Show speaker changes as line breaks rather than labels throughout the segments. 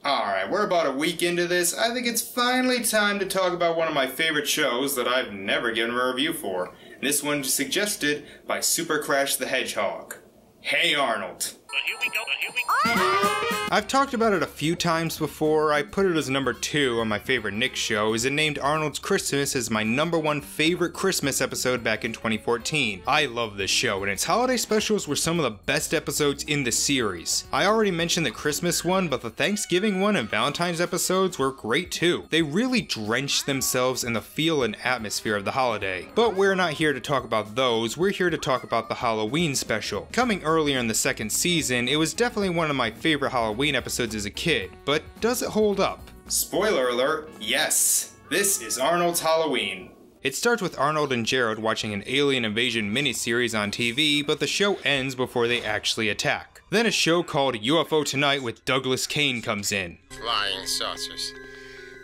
Alright, we're about a week into this. I think it's finally time to talk about one of my favorite shows that I've never given a review for. And this one suggested by Super Crash the Hedgehog. Hey Arnold.
Here we go.
I've talked about it a few times before. I put it as number 2 on my favorite Nick shows and named Arnold's Christmas as my number 1 favorite Christmas episode back in 2014. I love this show, and its holiday specials were some of the best episodes in the series. I already mentioned the Christmas one, but the Thanksgiving one and Valentine's episodes were great too. They really drenched themselves in the feel and atmosphere of the holiday. But we're not here to talk about those, we're here to talk about the Halloween special. Coming earlier in the second season, it was definitely one of my favorite Halloween episodes as a kid, but does it hold up? Spoiler alert, yes! This is Arnold's Halloween. It starts with Arnold and Gerald watching an alien invasion miniseries on TV, but the show ends before they actually attack. Then a show called UFO Tonight with Douglas Kane comes in.
Flying saucers.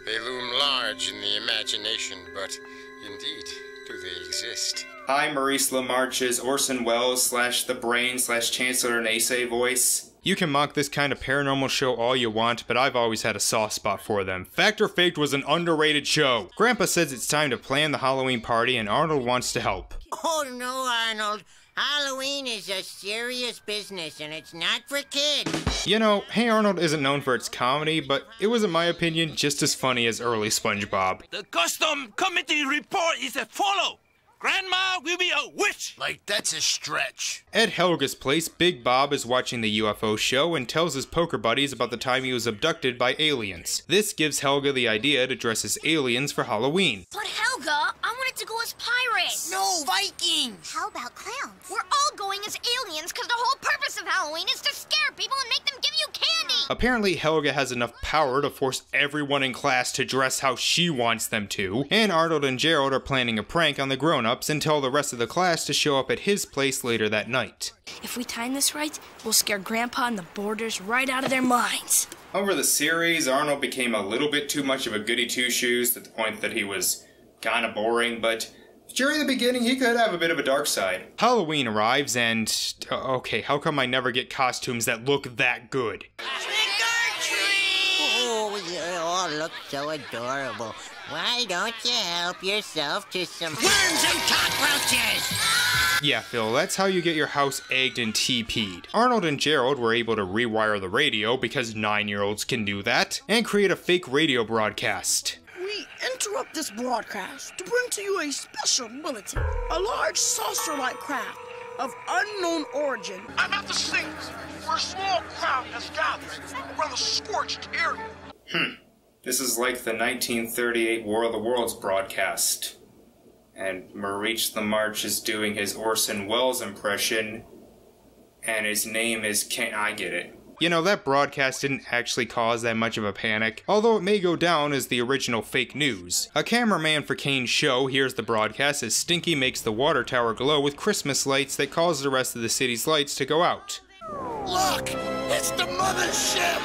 They loom large in the imagination, but indeed, do they exist?
Hi, Maurice LaMarche's Orson Welles / The Brain / Chancellor Naysay voice. You can mock this kind of paranormal show all you want, but I've always had a soft spot for them. Fact or Faked was an underrated show. Grandpa says it's time to plan the Halloween party and Arnold wants to help.
Oh no, Arnold. Halloween is a serious business and it's not for kids.
You know, Hey Arnold isn't known for its comedy, but it was in my opinion just as funny as early SpongeBob.
The custom committee report is as follow. Grandma will be a witch!
Like, that's a stretch.
At Helga's place, Big Bob is watching the UFO show and tells his poker buddies about the time he was abducted by aliens. This gives Helga the idea to dress as aliens for Halloween.
But Helga, I wanted to go as pirates.
No, Vikings.
How about clowns? We're all going as aliens because the whole purpose of Halloween is to scare people and make them give you candy.
Apparently, Helga has enough power to force everyone in class to dress how she wants them to, and Arnold and Gerald are planning a prank on the grown-ups and tell the rest of the class to show up at his place later that night.
If we time this right, we'll scare Grandpa and the boarders right out of their minds.
Over the series, Arnold became a little bit too much of a goody two-shoes to the point that he was kinda boring, but during the beginning he could have a bit of a dark side. Halloween arrives and... okay, how come I never get costumes that look that good?
Oh, you all look so adorable. Why don't you help yourself to some worms and cockroaches?
Yeah, Phil, that's how you get your house egged and TP'd. Arnold and Gerald were able to rewire the radio, because 9-year-olds can do that, and create a fake radio broadcast.
We interrupt this broadcast to bring to you a special bulletin. A large saucer-like craft of unknown origin.
I'm at the scenes where a small crowd has gathered around a scorched area.
This is like the 1938 War of the Worlds broadcast. And Maurice LaMarche is doing his Orson Welles impression, and his name is Kane. I get it. You know, that broadcast didn't actually cause that much of a panic, although it may go down as the original fake news. A cameraman for Kane's show hears the broadcast as Stinky makes the water tower glow with Christmas lights that cause the rest of the city's lights to go out.
Look! It's the mothership!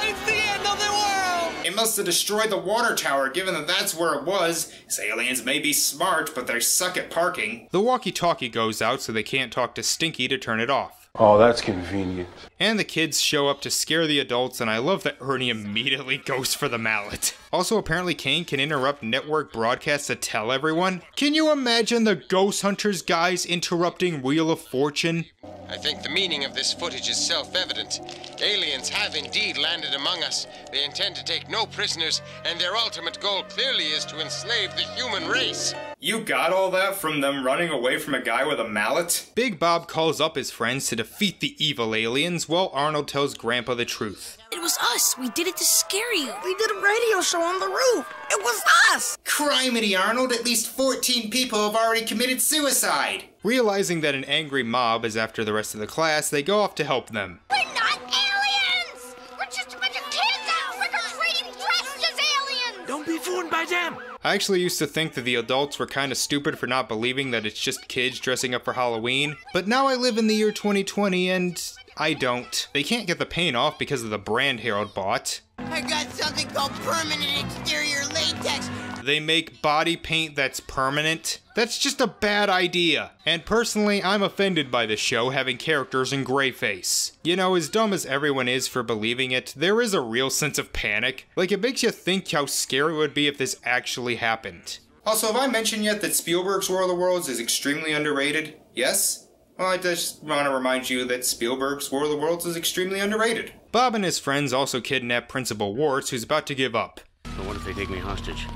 It's the end of the world!
It must have destroyed the water tower, given that that's where it was. These aliens may be smart, but they suck at parking. The walkie-talkie goes out so they can't talk to Stinky to turn it off.
Oh, that's convenient.
And the kids show up to scare the adults, and I love that Ernie immediately goes for the mallet. Also, apparently Kane can interrupt network broadcasts to tell everyone. Can you imagine the Ghost Hunters guys interrupting Wheel of Fortune?
I think the meaning of this footage is self-evident. Aliens have indeed landed among us. They intend to take no prisoners, and their ultimate goal clearly is to enslave the human race.
You got all that from them running away from a guy with a mallet? Big Bob calls up his friends to defeat the evil aliens, while Arnold tells Grandpa the truth.
It was us. We did it to scare you.
We did a radio show on the roof. It was us.
Criminy, Arnold, at least 14 people have already committed suicide. Realizing that an angry mob is after the rest of the class, they go off to help them.
We're not aliens! We're just a bunch of kids out trick-or-treating dressed as aliens!
Don't be fooled by them!
I actually used to think that the adults were kinda stupid for not believing that it's just kids dressing up for Halloween, but now I live in the year 2020 and I don't. They can't get the paint off because of the brand Harold bought.
I got something called permanent exterior latex.
They make body paint that's permanent. That's just a bad idea. And personally, I'm offended by the show having characters in gray face. You know, as dumb as everyone is for believing it, there is a real sense of panic. Like, it makes you think how scary it would be if this actually happened. Also, have I mentioned yet that Spielberg's War of the Worlds is extremely underrated? Yes? Well, I just want to remind you that Spielberg's War of the Worlds is extremely underrated. Bob and his friends also kidnap Principal Warts, who's about to give up.
But what if they take me hostage?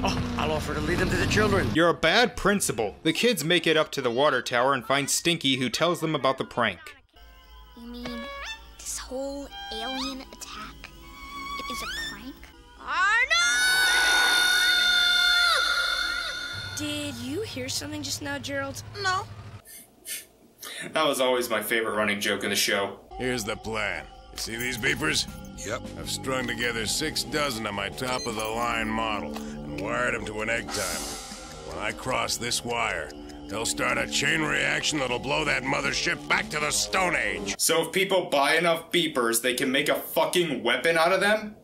Oh, I'll offer to lead them to the children.
You're a bad principal. The kids make it up to the water tower and find Stinky, who tells them about the prank.
You mean this whole alien attack is a prank? Arnold!
Did you hear something just now, Gerald?
No.
That was always my favorite running joke in the show.
Here's the plan. You see these beepers?
Yep.
I've strung together 6 dozen of my top-of-the-line model and wired them to an egg timer. When I cross this wire, they'll start a chain reaction that'll blow that mothership back to the Stone Age.
So if people buy enough beepers, they can make a fucking weapon out of them?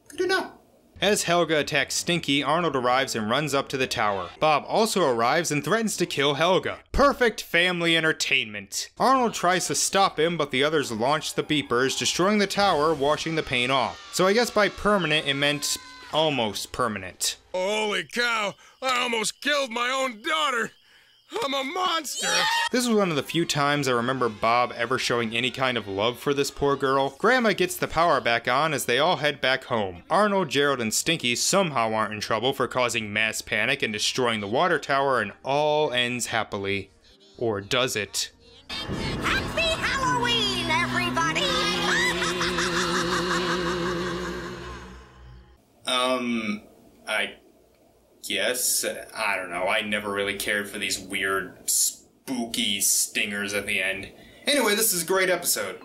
Good to know. As Helga attacks Stinky, Arnold arrives and runs up to the tower. Bob also arrives and threatens to kill Helga. Perfect family entertainment. Arnold tries to stop him, but the others launch the beepers, destroying the tower, washing the paint off. So I guess by permanent, it meant almost permanent.
Holy cow! I almost killed my own daughter! I'm a monster!
This was one of the few times I remember Bob ever showing any kind of love for this poor girl. Grandma gets the power back on as they all head back home. Arnold, Gerald, and Stinky somehow aren't in trouble for causing mass panic and destroying the water tower, and all ends happily. Or does it?
Happy Halloween, everybody!
I guess. I don't know. I never really cared for these weird, spooky stingers at the end. Anyway, this is a great episode.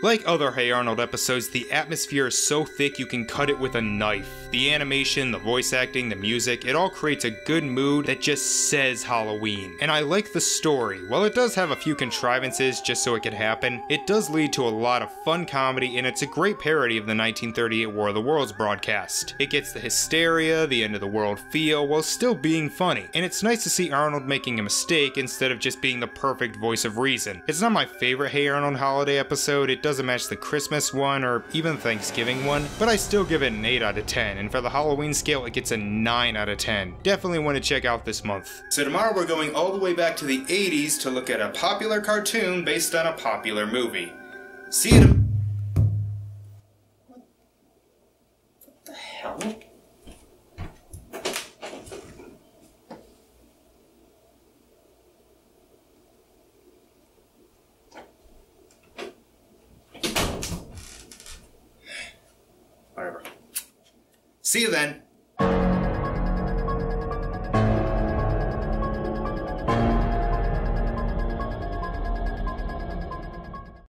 Like other Hey Arnold episodes, the atmosphere is so thick you can cut it with a knife. The animation, the voice acting, the music, it all creates a good mood that just says Halloween. And I like the story. While it does have a few contrivances just so it could happen, it does lead to a lot of fun comedy, and it's a great parody of the 1938 War of the Worlds broadcast. It gets the hysteria, the end of the world feel, while still being funny. And it's nice to see Arnold making a mistake instead of just being the perfect voice of reason. It's not my favorite Hey Arnold holiday episode, it doesn't match the Christmas one or even Thanksgiving one, but I still give it an 8 out of 10, and for the Halloween scale it gets a 9 out of 10. Definitely want to check out this month. So tomorrow we're going all the way back to the 80s to look at a popular cartoon based on a popular movie. See you What the hell? Whatever. See you then.